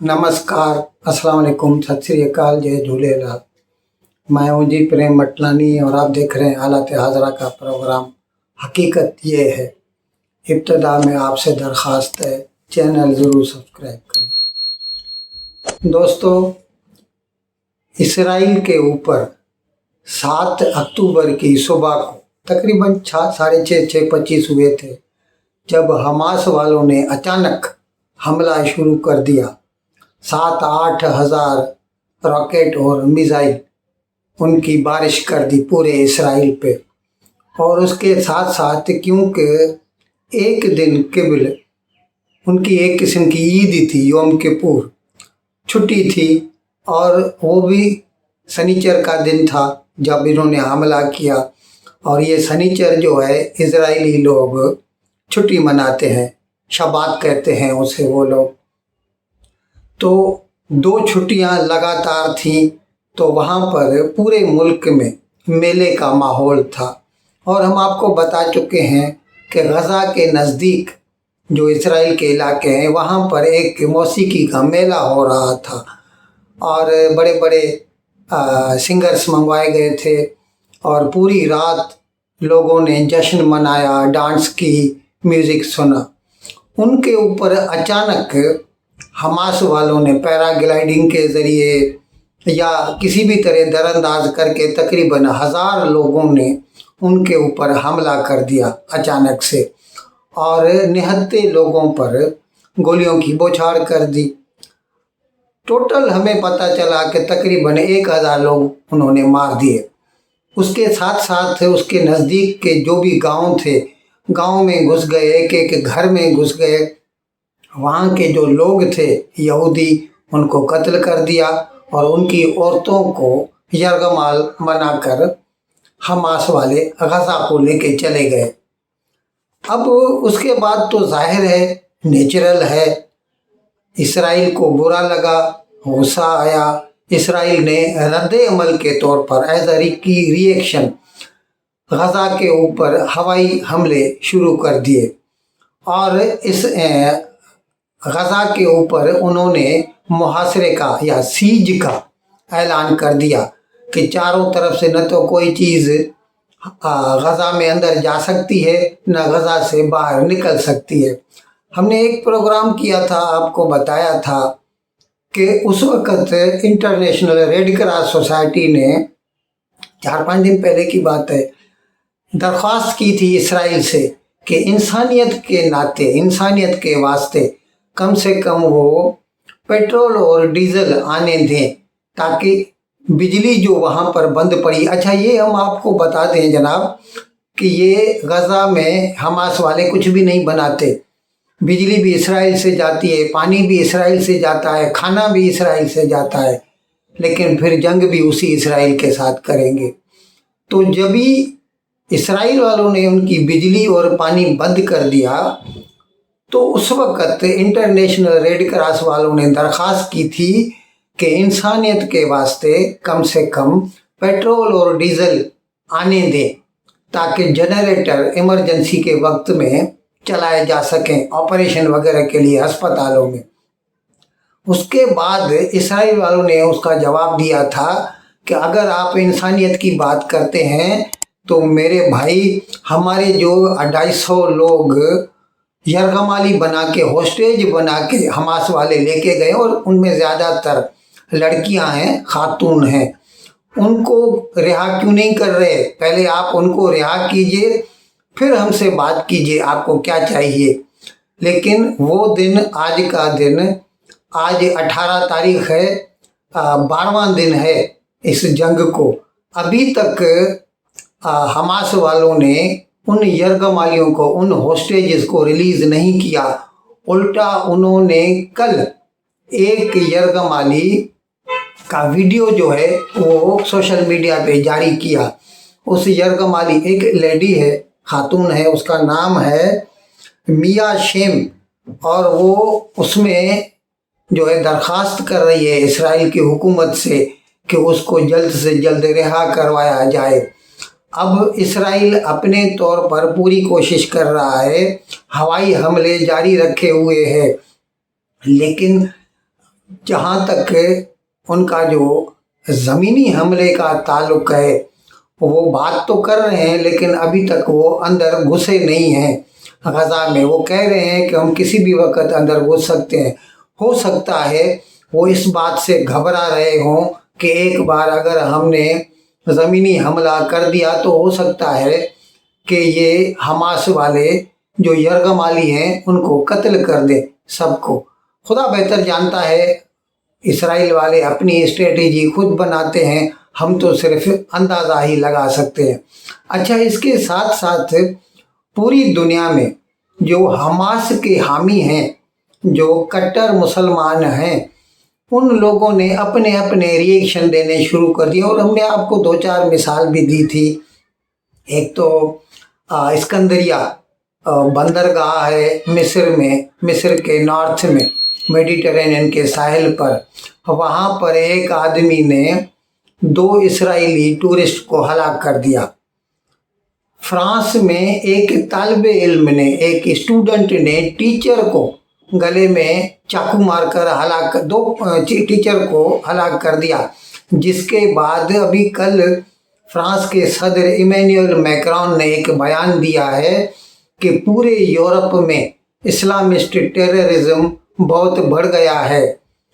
नमस्कार, अस्सलाम वालेकुम, सत श्री अकाल, जय झूलेलाल। मैं हूं जी प्रेम मटलानी और आप देख रहे हैं हालत हाजरा का प्रोग्राम। हकीकत ये है। इब्तदा में आपसे दरख्वास्त है, चैनल ज़रूर सब्सक्राइब करें। दोस्तों, इसराइल के ऊपर 7 अक्टूबर की सुबह को तकरीबन 6:30-6:25 हुए थे जब हमास वालों ने अचानक हमला शुरू कर दिया। 7-8 हज़ार रॉकेट और मिसाइल उनकी बारिश कर दी पूरे इसराइल पे। और उसके साथ साथ क्योंकि एक दिन केवल उनकी एक किस्म की ईद थी, योम किपुर, छुट्टी थी, और वो भी शनिचर का दिन था जब इन्होंने हमला किया। और ये शनिचर जो है इजरायली लोग छुट्टी मनाते हैं, शबात कहते हैं उसे वो लोग। तो 2 छुट्टियां लगातार थीं, तो वहाँ पर पूरे मुल्क में मेले का माहौल था। और हम आपको बता चुके हैं कि गज़ा के नज़दीक जो इसराइल के इलाके हैं वहाँ पर एक मौसीकी का मेला हो रहा था और बड़े बड़े सिंगर्स मंगवाए गए थे और पूरी रात लोगों ने जश्न मनाया, डांस की, म्यूज़िक सुना। उनके ऊपर अचानक हमास वालों ने पैराग्लाइडिंग के ज़रिए या किसी भी तरह दरअंदाज करके तकरीबन 1000 लोगों ने उनके ऊपर हमला कर दिया अचानक से और निहत्थे लोगों पर गोलियों की बौछार कर दी। टोटल हमें पता चला कि तकरीबन 1000 लोग उन्होंने मार दिए। उसके साथ साथ उसके नज़दीक के जो भी गांव थे, गांव में घुस गए, एक एक घर में घुस गए। वहाँ के जो लोग थे यहूदी, उनको कत्ल कर दिया और उनकी औरतों को यरगमाल बनाकर हमास वाले गज़ा को लेके चले गए। अब उसके बाद तो जाहिर है, नेचुरल है, इसराइल को बुरा लगा, गुस्सा आया। इसराइल ने रद्द अमल के तौर पर एज अ रिएक्शन गज़ा के ऊपर हवाई हमले शुरू कर दिए और इस गज़ा के ऊपर उन्होंने मुहासरे का या सीज का ऐलान कर दिया कि चारों तरफ से न तो कोई चीज़ गज़ा में अंदर जा सकती है, न गज़ा से बाहर निकल सकती है। हमने एक प्रोग्राम किया था, आपको बताया था कि उस वक़्त इंटरनेशनल रेड क्रॉस सोसाइटी ने 4-5 दिन पहले की बात है, दरख्वास्त की थी इसराइल से कि इंसानियत के नाते, इंसानियत के वास्ते कम से कम वो पेट्रोल और डीजल आने दें ताकि बिजली जो वहाँ पर बंद पड़ी। अच्छा, ये हम आपको बता दें जनाब कि ये गज़ा में हमास वाले कुछ भी नहीं बनाते। बिजली भी इसराइल से जाती है, पानी भी इसराइल से जाता है, खाना भी इसराइल से जाता है, लेकिन फिर जंग भी उसी इसराइल के साथ करेंगे। तो जब भी इसराइल वालों ने उनकी बिजली और पानी बंद कर दिया तो उस वक़्त इंटरनेशनल रेड क्रॉस वालों ने दरख्वास्त की थी कि इंसानियत के वास्ते कम से कम पेट्रोल और डीजल आने दें ताकि जनरेटर इमरजेंसी के वक्त में चलाए जा सकें, ऑपरेशन वगैरह के लिए अस्पतालों में। उसके बाद इसराइल वालों ने उसका जवाब दिया था कि अगर आप इंसानियत की बात करते हैं तो मेरे भाई, हमारे जो 250 लोग यरगमाली बना के, होस्टेज बना के हमास वाले लेके गए और उनमें ज़्यादातर लड़कियां हैं, खातून हैं, उनको रिहा क्यों नहीं कर रहे? पहले आप उनको रिहा कीजिए, फिर हमसे बात कीजिए, आपको क्या चाहिए। लेकिन वो दिन, आज का दिन, आज 18 तारीख है, 12वां दिन है इस जंग को। अभी तक हमास वालों ने उन यरगमालियों को, उन होस्टेजेस को रिलीज़ नहीं किया। उल्टा उन्होंने कल एक यरगमाली का वीडियो जो है वो सोशल मीडिया पे जारी किया। उस यरगमाली, एक लेडी है, खातून है, उसका नाम है मिया शेम, और वो उसमें जो है दरख्वास्त कर रही है इसराइल की हुकूमत से कि उसको जल्द से जल्द रिहा करवाया जाए। अब इसराइल अपने तौर पर पूरी कोशिश कर रहा है, हवाई हमले जारी रखे हुए है, लेकिन जहाँ तक उनका जो ज़मीनी हमले का ताल्लुक है, वो बात तो कर रहे हैं लेकिन अभी तक वो अंदर घुसे नहीं हैं गज़ा में। वो कह रहे हैं कि हम किसी भी वक्त अंदर घुस सकते हैं। हो सकता है वो इस बात से घबरा रहे हों कि एक बार अगर हमने ज़मीनी हमला कर दिया तो हो सकता है कि ये हमास वाले जो यरगमाली हैं उनको कत्ल कर दे सबको। खुदा बेहतर जानता है, इसराइल वाले अपनी स्ट्रेटेजी खुद बनाते हैं, हम तो सिर्फ अंदाज़ा ही लगा सकते हैं। अच्छा, इसके साथ साथ पूरी दुनिया में जो हमास के हामी हैं, जो कट्टर मुसलमान हैं, उन लोगों ने अपने अपने रिएक्शन देने शुरू कर दिए। और हमने आपको 2-4 मिसाल भी दी थी। एक तो सिकंदरिया बंदरगाह है मिस्र में, मिस्र के नॉर्थ में, मेडिटरेनियन के साहिल पर। वहाँ पर एक आदमी ने 2 इस्राएली टूरिस्ट को हलाक कर दिया। फ्रांस में एक तालिब इल्म ने, एक स्टूडेंट ने टीचर को गले में चाकू मारकर हलाक, 2 टीचर को हलाक कर दिया। जिसके बाद अभी कल फ्रांस के सदर इमैनुअल मैक्रोन ने एक बयान दिया है कि पूरे यूरोप में इस्लामिस्ट टेररिज्म बहुत बढ़ गया है।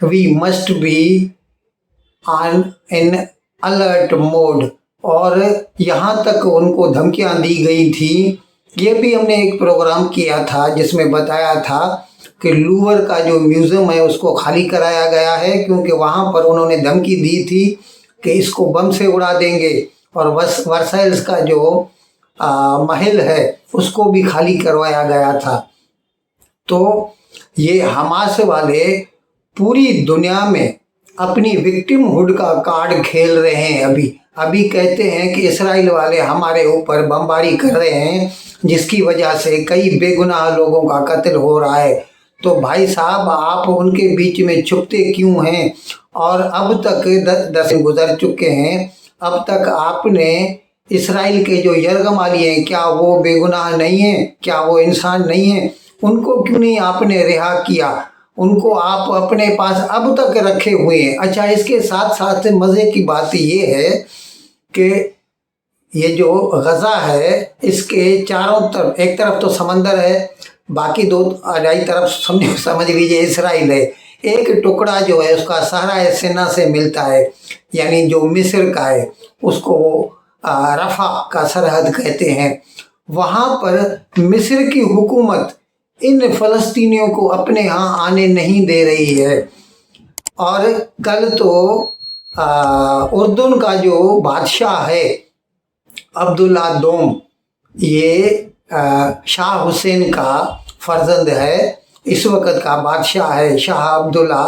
We must be on in alert mode. और यहाँ तक उनको धमकियाँ दी गई थी। ये भी हमने एक प्रोग्राम किया था जिसमें बताया था कि लूवर का जो म्यूज़ियम है उसको खाली कराया गया है, क्योंकि वहाँ पर उन्होंने धमकी दी थी कि इसको बम से उड़ा देंगे। और वर्साइल्स का जो महल है उसको भी खाली करवाया गया था। तो ये हमास वाले पूरी दुनिया में अपनी विक्टिमहुड का कार्ड खेल रहे हैं। अभी कहते हैं कि इसराइल वाले हमारे ऊपर बमबारी कर रहे हैं, जिसकी वजह से कई बेगुनाह लोगों का कत्ल हो रहा है। तो भाई साहब, आप उनके बीच में छुपते क्यों हैं? और अब तक 10 गुजर चुके हैं, अब तक आपने इसराइल के जो यरगमाली हैं, क्या वो बेगुनाह नहीं हैं? क्या वो इंसान नहीं हैं? उनको क्यों नहीं आपने रिहा किया? उनको आप अपने पास अब तक रखे हुए हैं। अच्छा, इसके साथ साथ मज़े की बात ये है कि ये जो गज़ा है इसके चारों तरफ, एक तरफ तो समंदर है, बाकी 2-2.5 तरफ समझ लीजिए इसराइल है। एक टुकड़ा जो है उसका सहारा सेना से मिलता है, यानी जो मिस्र का है उसको वो रफ़ा का सरहद कहते हैं। वहाँ पर मिस्र की हुकूमत इन फ़लस्तीनियों को अपने यहाँ आने नहीं दे रही है। और कल तो उर्दून का जो बादशाह है अब्दुल्ला दोम, ये शाह हुसैन का फर्जंद है, इस वक्त का बादशाह है शाह अब्दुल्ला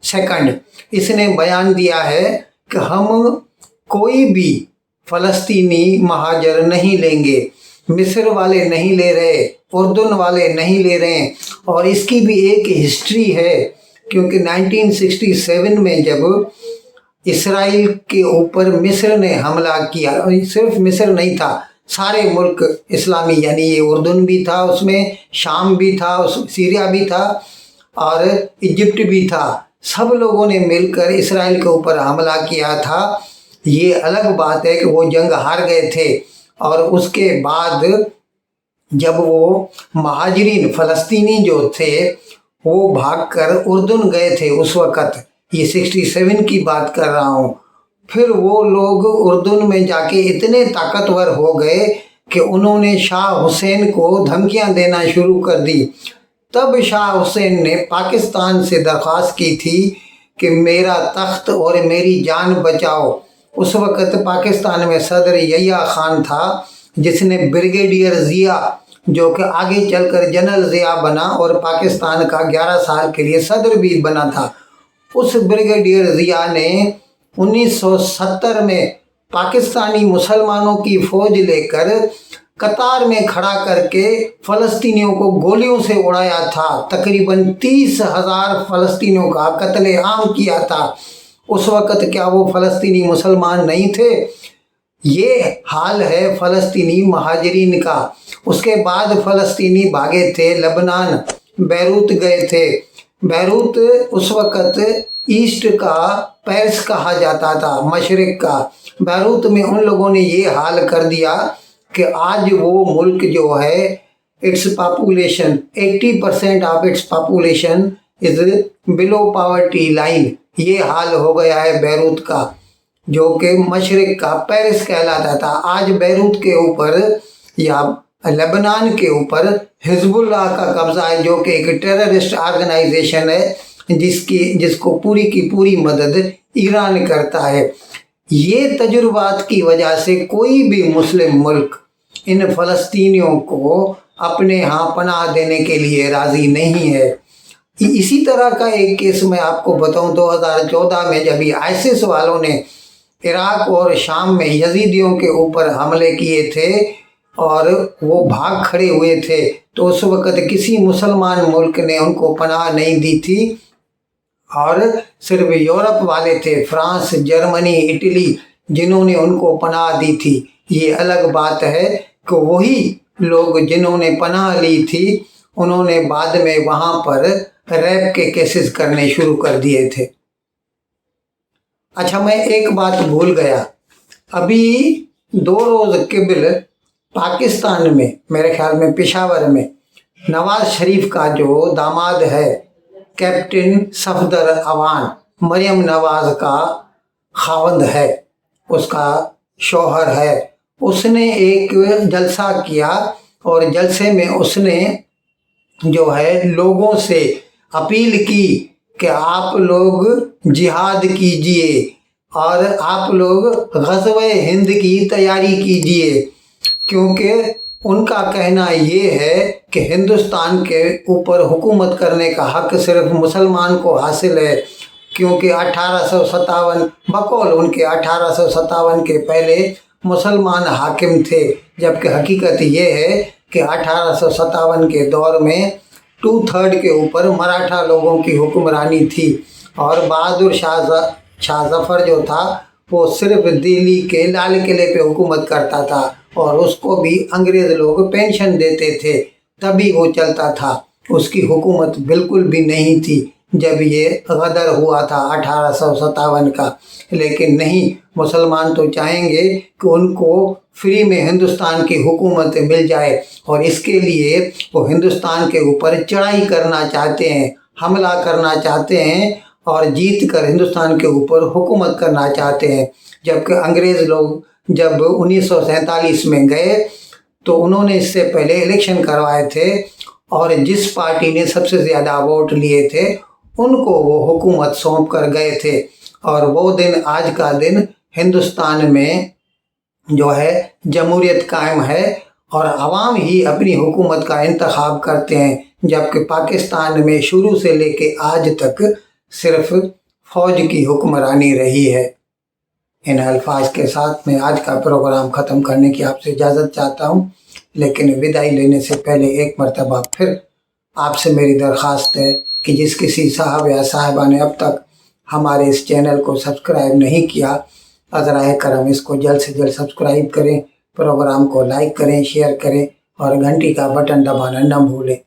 सेकंड। इसने बयान दिया है कि हम कोई भी फ़लस्तीनी महाजर नहीं लेंगे। मिस्र वाले नहीं ले रहे, उर्दून वाले नहीं ले रहे हैं। और इसकी भी एक हिस्ट्री है, क्योंकि 1967 में जब इसराइल के ऊपर मिस्र ने हमला किया, सिर्फ मिस्र नहीं था, सारे मुल्क इस्लामी, यानी ये उर्दून भी था, उसमें शाम भी था, सीरिया भी था और इजिप्ट भी था, सब लोगों ने मिलकर इसराइल के ऊपर हमला किया था। ये अलग बात है कि वो जंग हार गए थे। और उसके बाद जब वो महाजरीन फ़लस्तीनी जो थे वो भागकर उर्दून गए थे उस वक़्त, ये 67 की बात कर रहा हूँ। फिर वो लोग उर्दून में जाके इतने ताकतवर हो गए कि उन्होंने शाह हुसैन को धमकियाँ देना शुरू कर दी। तब शाह हुसैन ने पाकिस्तान से दरख्वास्त की थी कि मेरा तख्त और मेरी जान बचाओ। उस वक़्त पाकिस्तान में सदर यहिया खान था, जिसने ब्रिगेडियर ज़िया, जो कि आगे चलकर जनरल ज़िया बना और पाकिस्तान का 11 साल के लिए सदर भी बना था, उस ब्रिगेडियर ज़िया ने 1970 में पाकिस्तानी मुसलमानों की फ़ौज लेकर कतार में खड़ा करके फ़लस्तीनियों को गोलियों से उड़ाया था। तकरीबन 30,000 फ़लस्तीनियों का कत्लेआम किया था। उस वक़्त क्या वो फ़लस्तीनी मुसलमान नहीं थे? ये हाल है फ़लस्तीनी महाजरीन का। उसके बाद फ़लस्तीनी भागे थे, लबनान, बैरूत गए थे, बैरूत उस वक़्त ईस्ट का पेरिस कहा जाता था, मशरिक का। बैरूत में उन लोगों ने ये हाल कर दिया कि आज वो मुल्क जो है, its population 80% of its population is below poverty line. ये हाल हो गया है बैरूत का, जो कि मशरिक का पेरिस कहलाता था। आज बैरूत के ऊपर या लेबनान के ऊपर हिजबुल्लाह का कब्जा है, जो कि एक टेररिस्ट ऑर्गेनाइजेशन है जिसको पूरी की पूरी मदद ईरान करता है। ये तजुर्बात की वजह से कोई भी मुस्लिम मुल्क इन फ़लस्तीनियों को अपने यहाँ पनाह देने के लिए राज़ी नहीं है। इसी तरह का एक केस मैं आपको बताऊं, 2014 में जब आइसिस वालों ने इराक और शाम में यजीदियों के ऊपर हमले किए थे और वो भाग खड़े हुए थे, तो उस वक़्त किसी मुसलमान मुल्क ने उनको पनाह नहीं दी थी और सिर्फ यूरोप वाले थे, फ्रांस, जर्मनी, इटली, जिन्होंने उनको पनाह दी थी। ये अलग बात है कि वही लोग जिन्होंने पनाह ली थी उन्होंने बाद में वहाँ पर रैप के केसेस करने शुरू कर दिए थे। अच्छा, मैं एक बात भूल गया। अभी 2 रोज़ कबल पाकिस्तान में, मेरे ख्याल में पेशावर में, नवाज शरीफ का जो दामाद है कैप्टन सफदर अवान, मरियम नवाज का खावंद है, उसका शौहर है, उसने एक जलसा किया और जलसे में उसने जो है लोगों से अपील की कि आप लोग जिहाद कीजिए और आप लोग ग़ज़वे हिंद की तैयारी कीजिए, क्योंकि उनका कहना ये है कि हिंदुस्तान के ऊपर हुकूमत करने का हक़ सिर्फ मुसलमान को हासिल है, क्योंकि 1857 बकौल उनके 1857 के पहले मुसलमान हाकिम थे, जबकि हकीकत ये है कि 1857 के दौर में 2/3 के ऊपर मराठा लोगों की हुक्मरानी थी और बहादुर शाह जफ़र जो था वो सिर्फ दिल्ली के लाल किले पे हुकूमत करता था और उसको भी अंग्रेज़ लोग पेंशन देते थे, तभी वो चलता था। उसकी हुकूमत बिल्कुल भी नहीं थी जब ये गदर हुआ था 1857 का। लेकिन नहीं, मुसलमान तो चाहेंगे कि उनको फ्री में हिंदुस्तान की हुकूमत मिल जाए और इसके लिए वो हिंदुस्तान के ऊपर चढ़ाई करना चाहते हैं, हमला करना चाहते हैं और जीत कर हिंदुस्तान के ऊपर हुकूमत करना चाहते हैं। जबकि अंग्रेज़ लोग जब 1947 में गए तो उन्होंने इससे पहले इलेक्शन करवाए थे और जिस पार्टी ने सबसे ज़्यादा वोट लिए थे उनको वो हुकूमत सौंप कर गए थे। और वो दिन, आज का दिन, हिंदुस्तान में जो है जमहूरियत कायम है और अवाम ही अपनी हुकूमत का इंतखाब करते हैं, जबकि पाकिस्तान में शुरू से लेके आज तक सिर्फ फ़ौज की हुक्मरानी रही है। इन अल्फाज के साथ मैं आज का प्रोग्राम ख़त्म करने की आपसे इजाज़त चाहता हूँ, लेकिन विदाई लेने से पहले एक मरतबा फिर आपसे मेरी दरख्वास्त है कि जिस किसी साहब या साहिबा ने अब तक हमारे इस चैनल को सब्सक्राइब नहीं किया, अज़राए करम इसको जल्द से जल्द सब्सक्राइब करें, प्रोग्राम को लाइक करें, शेयर करें और घंटी का बटन दबाना न भूलें।